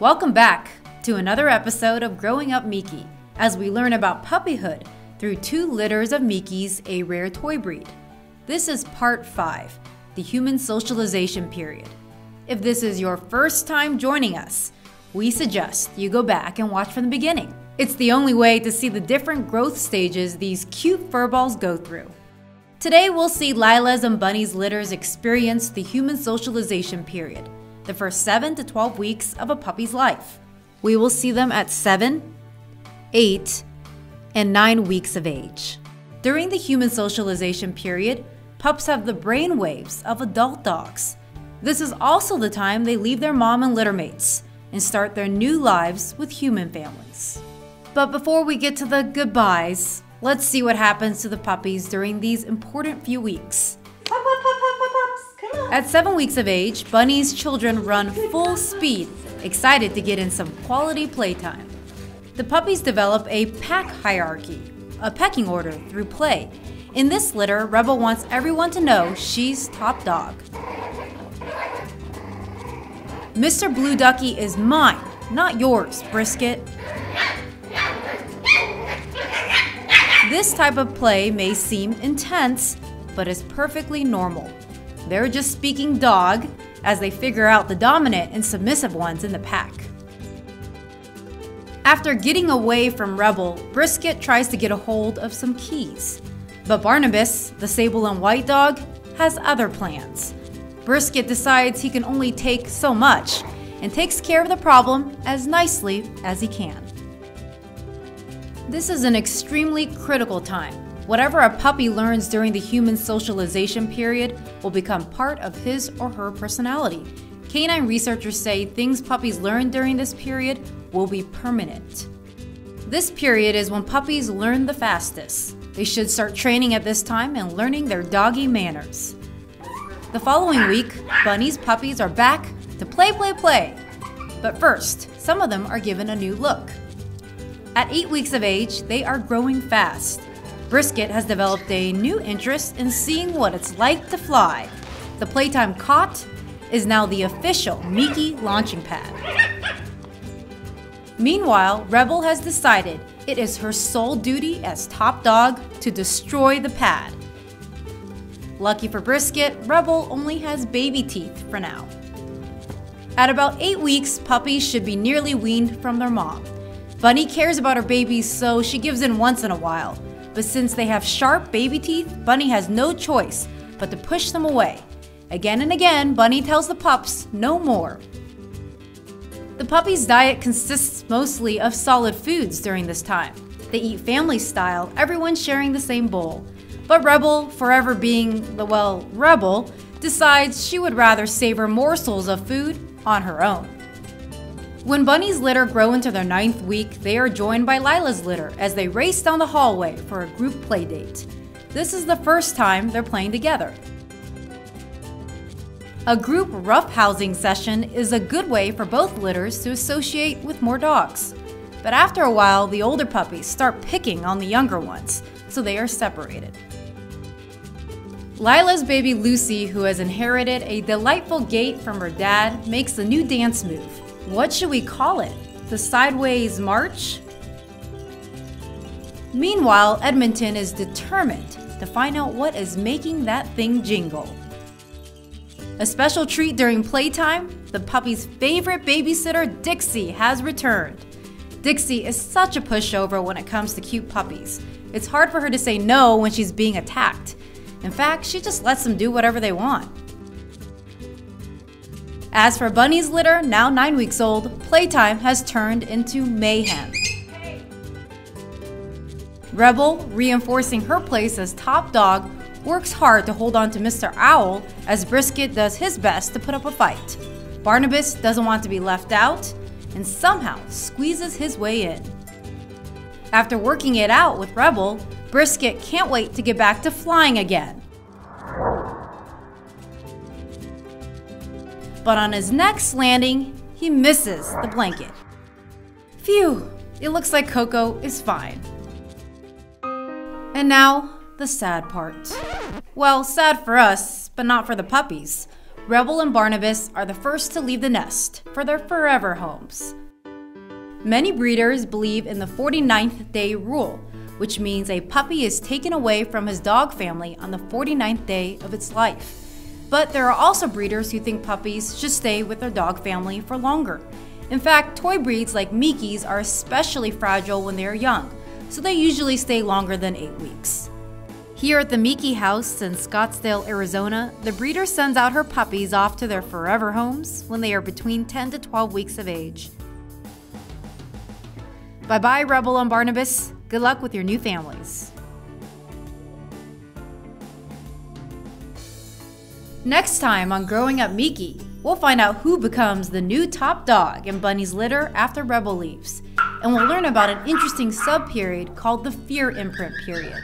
Welcome back to another episode of Growing Up Mi-Ki, as we learn about puppyhood through 2 litters of Mi-Kis, a rare toy breed. This is part 5, the human socialization period. If this is your first time joining us, we suggest you go back and watch from the beginning. It's the only way to see the different growth stages these cute furballs go through. Today we'll see Lyla's and Bunny's litters experience the human socialization period, the first 7 to 12 weeks of a puppy's life. We will see them at 7, 8, and 9 weeks of age. During the human socialization period, pups have the brain waves of adult dogs. This is also the time they leave their mom and littermates and start their new lives with human families. But before we get to the goodbyes, let's see what happens to the puppies during these important few weeks. At 7 weeks of age, Bunny's children run full speed, excited to get in some quality playtime. The puppies develop a pack hierarchy, a pecking order through play. In this litter, Rebel wants everyone to know she's top dog. Mr. Blue Ducky is mine, not yours, Brisket. This type of play may seem intense, but is perfectly normal. They're just speaking dog as they figure out the dominant and submissive ones in the pack. After getting away from Rebel, Brisket tries to get a hold of some keys. But Barnabas, the sable and white dog, has other plans. Brisket decides he can only take so much and takes care of the problem as nicely as he can. This is an extremely critical time. Whatever a puppy learns during the human socialization period will become part of his or her personality. Canine researchers say things puppies learn during this period will be permanent. This period is when puppies learn the fastest. They should start training at this time and learning their doggy manners. The following week, Bunny's puppies are back to play. But first, some of them are given a new look. At 8 weeks of age, they are growing fast. Brisket has developed a new interest in seeing what it's like to fly. The playtime cot is now the official Mi-Ki launching pad. Meanwhile, Rebel has decided it is her sole duty as top dog to destroy the pad. Lucky for Brisket, Rebel only has baby teeth for now. At about 8 weeks, puppies should be nearly weaned from their mom. Bunny cares about her babies, so she gives in once in a while. But since they have sharp baby teeth, Bunny has no choice but to push them away. Again and again, Bunny tells the pups no more. The puppies' diet consists mostly of solid foods during this time. They eat family style, everyone sharing the same bowl. But Rebel, forever being the, Rebel, decides she would rather savor morsels of food on her own. When Bunny's litter grow into their 9th week, they are joined by Lyla's litter as they race down the hallway for a group play date. This is the first time they're playing together. A group roughhousing session is a good way for both litters to associate with more dogs. But after a while, the older puppies start picking on the younger ones, so they are separated. Lyla's baby Lucy, who has inherited a delightful gait from her dad, makes a new dance move. What should we call it? The sideways march? Meanwhile, Edmonton is determined to find out what is making that thing jingle. A special treat during playtime, the puppy's favorite babysitter, Dixie, has returned. Dixie is such a pushover when it comes to cute puppies. It's hard for her to say no when she's being attacked. In fact, she just lets them do whatever they want. As for Bunny's litter, now 9 weeks old, playtime has turned into mayhem. Rebel, reinforcing her place as top dog, works hard to hold on to Mr. Owl as Brisket does his best to put up a fight. Barnabas doesn't want to be left out and somehow squeezes his way in. After working it out with Rebel, Brisket can't wait to get back to flying again. But on his next landing, he misses the blanket. Phew, it looks like Coco is fine. And now, the sad part. Well, sad for us, but not for the puppies. Rebel and Barnabas are the first to leave the nest for their forever homes. Many breeders believe in the 49th day rule, which means a puppy is taken away from his dog family on the 49th day of its life. But there are also breeders who think puppies should stay with their dog family for longer. In fact, toy breeds like Mi-Kis are especially fragile when they are young, so they usually stay longer than 8 weeks. Here at the Mi-Ki house in Scottsdale, Arizona, the breeder sends out her puppies off to their forever homes when they are between 10 to 12 weeks of age. Bye-bye, Rebel and Barnabas. Good luck with your new families. Next time on Growing Up Mi-Ki, we'll find out who becomes the new top dog in Bunny's litter after Rebel leaves, and we'll learn about an interesting sub-period called the fear imprint period.